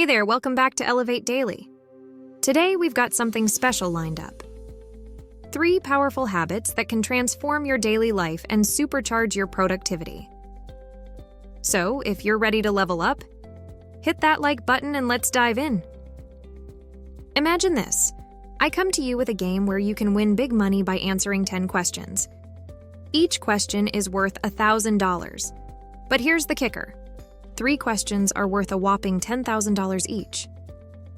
Hey there, welcome back to Elevate Daily. Today we've got something special lined up. 3 powerful habits that can transform your daily life and supercharge your productivity. So, if you're ready to level up, hit that like button and let's dive in. Imagine this. I come to you with a game where you can win big money by answering 10 questions. Each question is worth $1,000. But here's the kicker. 3 questions are worth a whopping $10,000 each.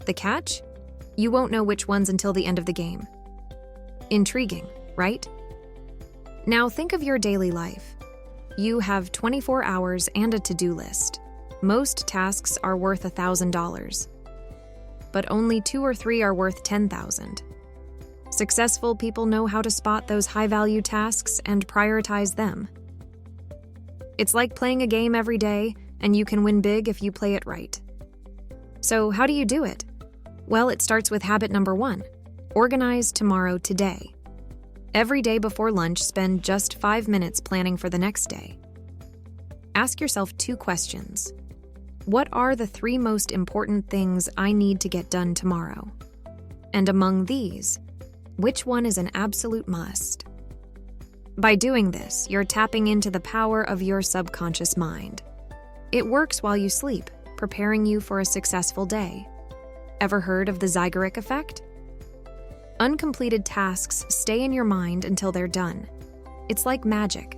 The catch? You won't know which ones until the end of the game. Intriguing, right? Now think of your daily life. You have 24 hours and a to-do list. Most tasks are worth $1,000. But only 2 or 3 are worth $10,000. Successful people know how to spot those high-value tasks and prioritize them. It's like playing a game every day, and you can win big if you play it right. So how do you do it? Well, it starts with habit number 1. Organize tomorrow today. Every day before lunch, spend just 5 minutes planning for the next day. Ask yourself 2 questions. What are the 3 most important things I need to get done tomorrow? And among these, which one is an absolute must? By doing this, you're tapping into the power of your subconscious mind. It works while you sleep, preparing you for a successful day. Ever heard of the zygoric effect? Uncompleted tasks stay in your mind until they're done. It's like magic.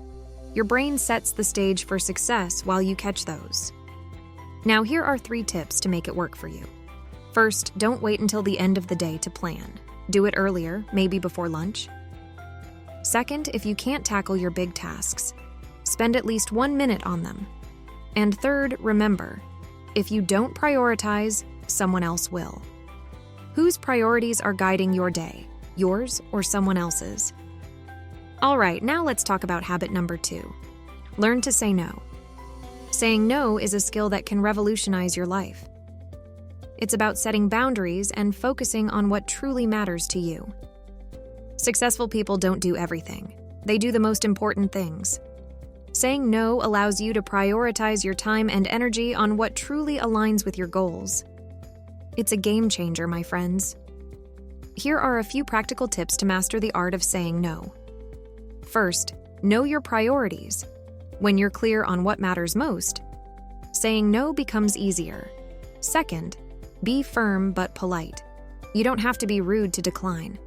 Your brain sets the stage for success while you catch those. Now here are 3 tips to make it work for you. First, don't wait until the end of the day to plan. Do it earlier, maybe before lunch. Second, if you can't tackle your big tasks, spend at least 1 minute on them. And third, remember, if you don't prioritize, someone else will. Whose priorities are guiding your day, yours or someone else's? All right, now let's talk about habit number 2. Learn to say no. Saying no is a skill that can revolutionize your life. It's about setting boundaries and focusing on what truly matters to you. Successful people don't do everything. They do the most important things. Saying no allows you to prioritize your time and energy on what truly aligns with your goals. It's a game changer, my friends. Here are a few practical tips to master the art of saying no. First, know your priorities. When you're clear on what matters most, saying no becomes easier. Second, be firm but polite. You don't have to be rude to decline.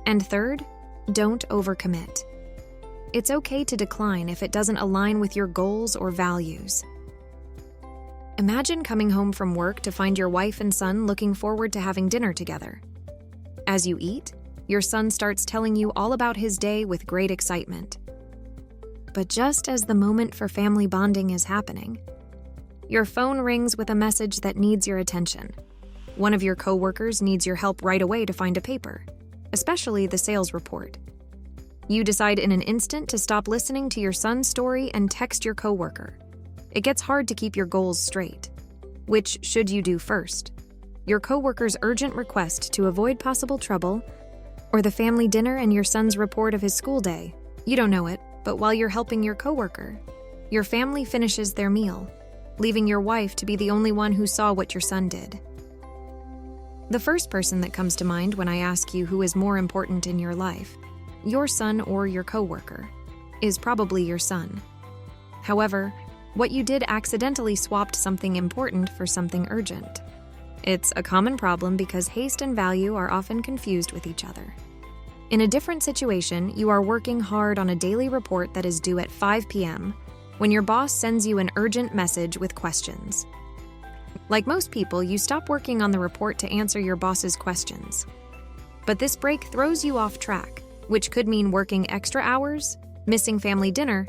And third, don't overcommit. It's okay to decline if it doesn't align with your goals or values. Imagine coming home from work to find your wife and son looking forward to having dinner together. As you eat, your son starts telling you all about his day with great excitement. But just as the moment for family bonding is happening, your phone rings with a message that needs your attention. One of your coworkers needs your help right away to find a paper, especially the sales report. You decide in an instant to stop listening to your son's story and text your coworker. It gets hard to keep your goals straight. Which should you do first? Your coworker's urgent request to avoid possible trouble, or the family dinner and your son's report of his school day? You don't know it, but while you're helping your coworker, your family finishes their meal, leaving your wife to be the only one who saw what your son did. The first person that comes to mind when I ask you who is more important in your life, your son or your coworker, is probably your son. However, what you did accidentally swapped something important for something urgent. It's a common problem because haste and value are often confused with each other. In a different situation, you are working hard on a daily report that is due at 5 p.m. when your boss sends you an urgent message with questions. Like most people, you stop working on the report to answer your boss's questions. But this break throws you off track, which could mean working extra hours, missing family dinner,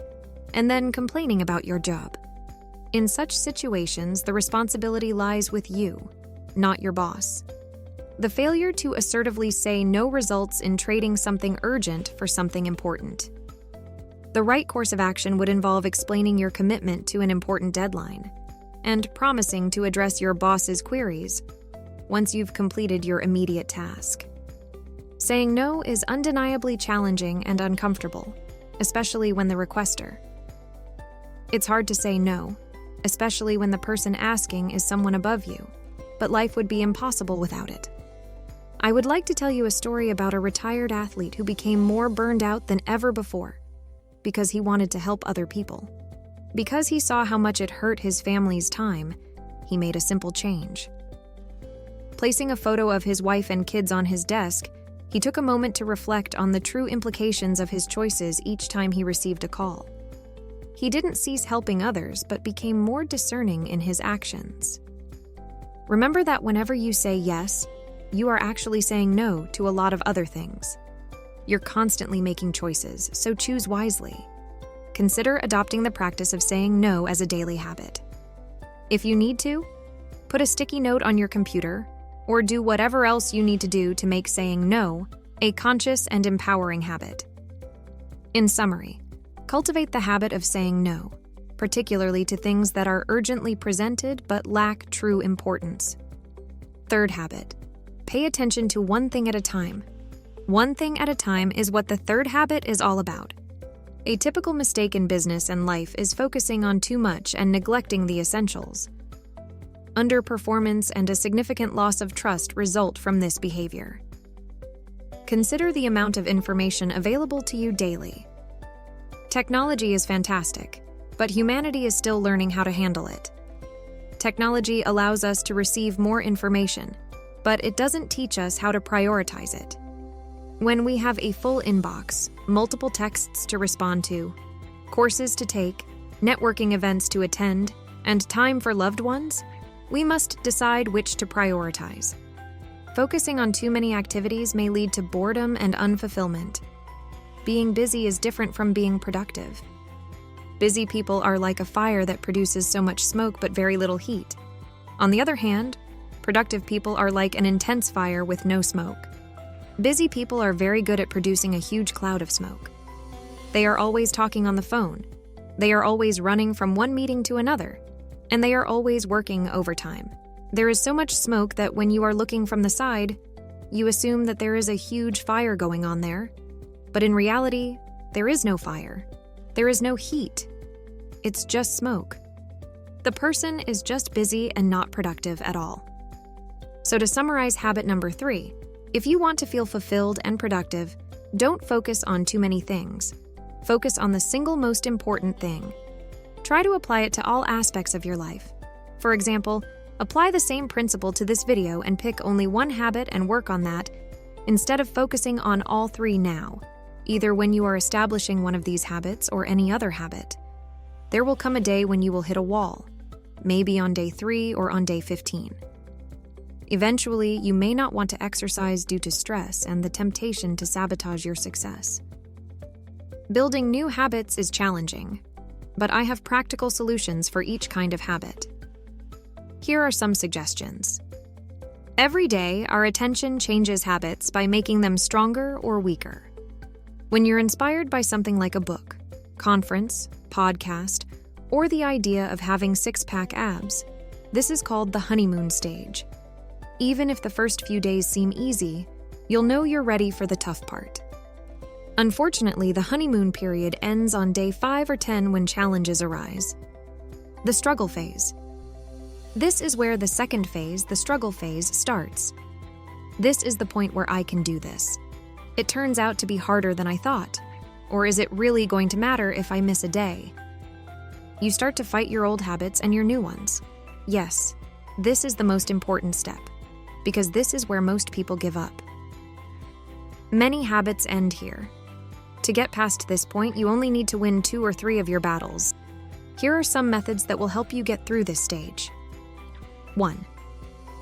and then complaining about your job. In such situations, the responsibility lies with you, not your boss. The failure to assertively say no results in trading something urgent for something important. The right course of action would involve explaining your commitment to an important deadline and promising to address your boss's queries once you've completed your immediate task. Saying no is undeniably challenging and uncomfortable, especially when the requester. It's hard to say no, especially when the person asking is someone above you. but life would be impossible without it. I would like to tell you a story about a retired athlete who became more burned out than ever before because he wanted to help other people. Because he saw how much it hurt his family's time, he made a simple change. Placing a photo of his wife and kids on his desk, he took a moment to reflect on the true implications of his choices each time he received a call. He didn't cease helping others, but became more discerning in his actions. Remember that whenever you say yes, you are actually saying no to a lot of other things. You're constantly making choices, so choose wisely. Consider adopting the practice of saying no as a daily habit. If you need to, put a sticky note on your computer, or do whatever else you need to do to make saying no a conscious and empowering habit. In summary, cultivate the habit of saying no, particularly to things that are urgently presented but lack true importance. Third habit, pay attention to one thing at a time. One thing at a time is what the third habit is all about. A typical mistake in business and life is focusing on too much and neglecting the essentials. Underperformance and a significant loss of trust result from this behavior. Consider the amount of information available to you daily. Technology is fantastic, but humanity is still learning how to handle it. Technology allows us to receive more information, but it doesn't teach us how to prioritize it. When we have a full inbox, multiple texts to respond to, courses to take, networking events to attend, and time for loved ones, we must decide which to prioritize. Focusing on too many activities may lead to boredom and unfulfillment. Being busy is different from being productive. Busy people are like a fire that produces so much smoke but very little heat. On the other hand, productive people are like an intense fire with no smoke. Busy people are very good at producing a huge cloud of smoke. They are always talking on the phone. They are always running from one meeting to another. And they are always working overtime. There is so much smoke that when you are looking from the side, you assume that there is a huge fire going on there. But in reality, there is no fire. There is no heat. It's just smoke. The person is just busy and not productive at all. So to summarize habit number 3, if you want to feel fulfilled and productive, don't focus on too many things. Focus on the single most important thing. Try to apply it to all aspects of your life. For example, apply the same principle to this video and pick only one habit and work on that, instead of focusing on all 3 now, either when you are establishing one of these habits or any other habit. There will come a day when you will hit a wall, maybe on day 3 or on day 15. Eventually, you may not want to exercise due to stress and the temptation to sabotage your success. Building new habits is challenging, but I have practical solutions for each kind of habit. Here are some suggestions. Every day, our attention changes habits by making them stronger or weaker. When you're inspired by something like a book, conference, podcast, or the idea of having six-pack abs, this is called the honeymoon stage. Even if the first few days seem easy, you'll know you're ready for the tough part. Unfortunately, the honeymoon period ends on day 5 or 10 when challenges arise. The struggle phase. This is where the second phase, the struggle phase, starts. This is the point where I can do this. It turns out to be harder than I thought. Or is it really going to matter if I miss a day? You start to fight your old habits and your new ones. Yes, this is the most important step, because this is where most people give up. Many habits end here. To get past this point, you only need to win 2 or 3 of your battles. Here are some methods that will help you get through this stage. 1.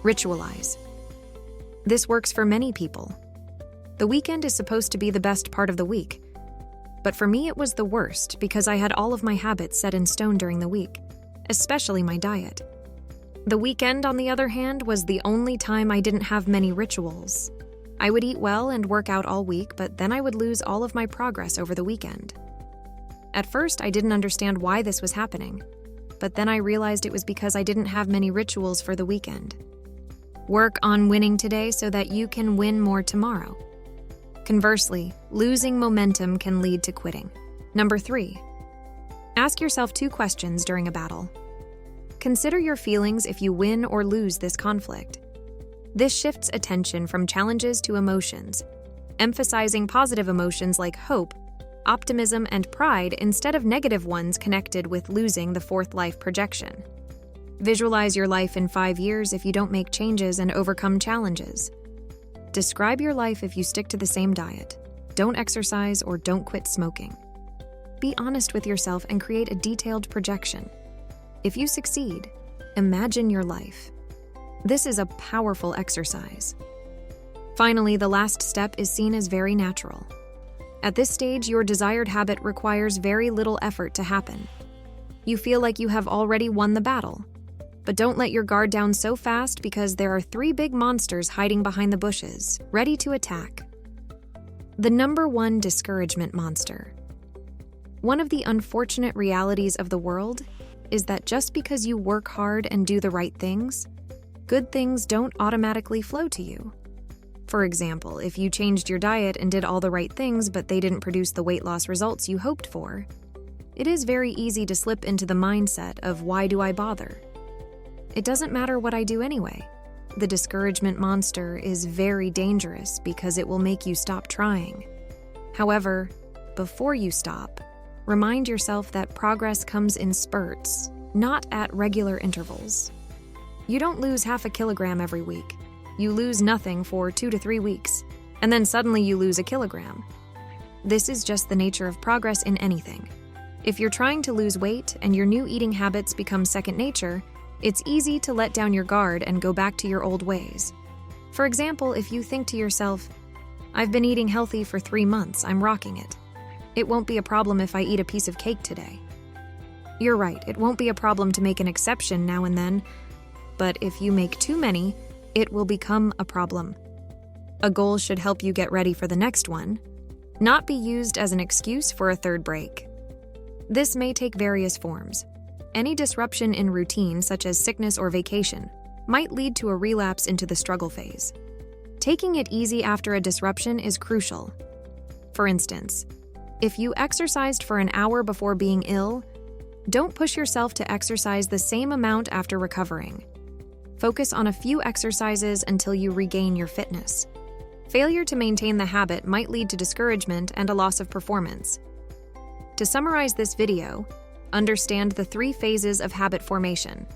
Ritualize. This works for many people. The weekend is supposed to be the best part of the week. But for me, it was the worst because I had all of my habits set in stone during the week, especially my diet. The weekend, on the other hand, was the only time I didn't have many rituals. I would eat well and work out all week, but then I would lose all of my progress over the weekend. At first, I didn't understand why this was happening, but then I realized it was because I didn't have many rituals for the weekend. Work on winning today so that you can win more tomorrow. Conversely, losing momentum can lead to quitting. Number 3, ask yourself 2 questions during a battle. Consider your feelings if you win or lose this conflict. This shifts attention from challenges to emotions, emphasizing positive emotions like hope, optimism, and pride instead of negative ones connected with losing the fourth life projection. Visualize your life in 5 years if you don't make changes and overcome challenges. Describe your life if you stick to the same diet, don't exercise, or don't quit smoking. Be honest with yourself and create a detailed projection. If you succeed, imagine your life. This is a powerful exercise. Finally, the last step is seen as very natural. At this stage, your desired habit requires very little effort to happen. You feel like you have already won the battle. But don't let your guard down so fast because there are 3 big monsters hiding behind the bushes, ready to attack. The number 1 discouragement monster. One of the unfortunate realities of the world is that just because you work hard and do the right things, good things don't automatically flow to you. For example, if you changed your diet and did all the right things but they didn't produce the weight loss results you hoped for, it is very easy to slip into the mindset of why do I bother? It doesn't matter what I do anyway. The discouragement monster is very dangerous because it will make you stop trying. However, before you stop, remind yourself that progress comes in spurts, not at regular intervals. You don't lose half a kilogram every week. You lose nothing for 2 to 3 weeks, and then suddenly you lose a kilogram. This is just the nature of progress in anything. If you're trying to lose weight and your new eating habits become second nature, it's easy to let down your guard and go back to your old ways. For example, if you think to yourself, I've been eating healthy for 3 months, I'm rocking it. It won't be a problem if I eat a piece of cake today. You're right, it won't be a problem to make an exception now and then, but if you make too many, it will become a problem. A goal should help you get ready for the next one, not be used as an excuse for a third break. This may take various forms. Any disruption in routine, such as sickness or vacation, might lead to a relapse into the struggle phase. Taking it easy after a disruption is crucial. For instance, if you exercised for an hour before being ill, don't push yourself to exercise the same amount after recovering. Focus on a few exercises until you regain your fitness. Failure to maintain the habit might lead to discouragement and a loss of performance. To summarize this video, understand the 3 phases of habit formation: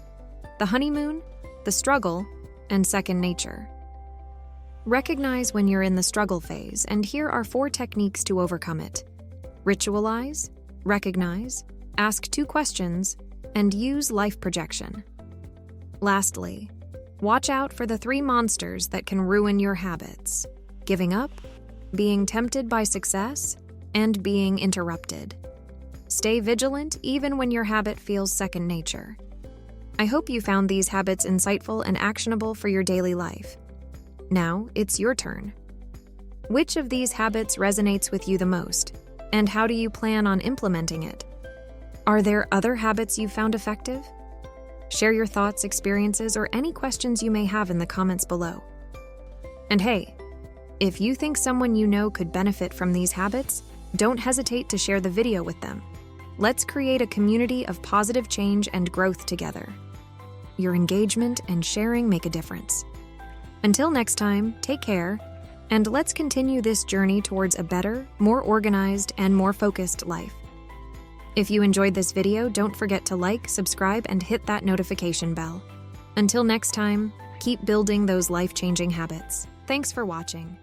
the honeymoon, the struggle, and second nature. Recognize when you're in the struggle phase, and here are 4 techniques to overcome it. Ritualize, recognize, ask 2 questions, and use life projection. Lastly, watch out for the 3 monsters that can ruin your habits: giving up, being tempted by success, and being interrupted. Stay vigilant even when your habit feels second nature. I hope you found these habits insightful and actionable for your daily life. Now, it's your turn. Which of these habits resonates with you the most, and how do you plan on implementing it? Are there other habits you found effective? Share your thoughts, experiences, or any questions you may have in the comments below. And hey, if you think someone you know could benefit from these habits, don't hesitate to share the video with them. Let's create a community of positive change and growth together. Your engagement and sharing make a difference. Until next time, take care, and let's continue this journey towards a better, more organized, and more focused life. If you enjoyed this video, don't forget to like, subscribe, and hit that notification bell. Until next time, keep building those life-changing habits. Thanks for watching.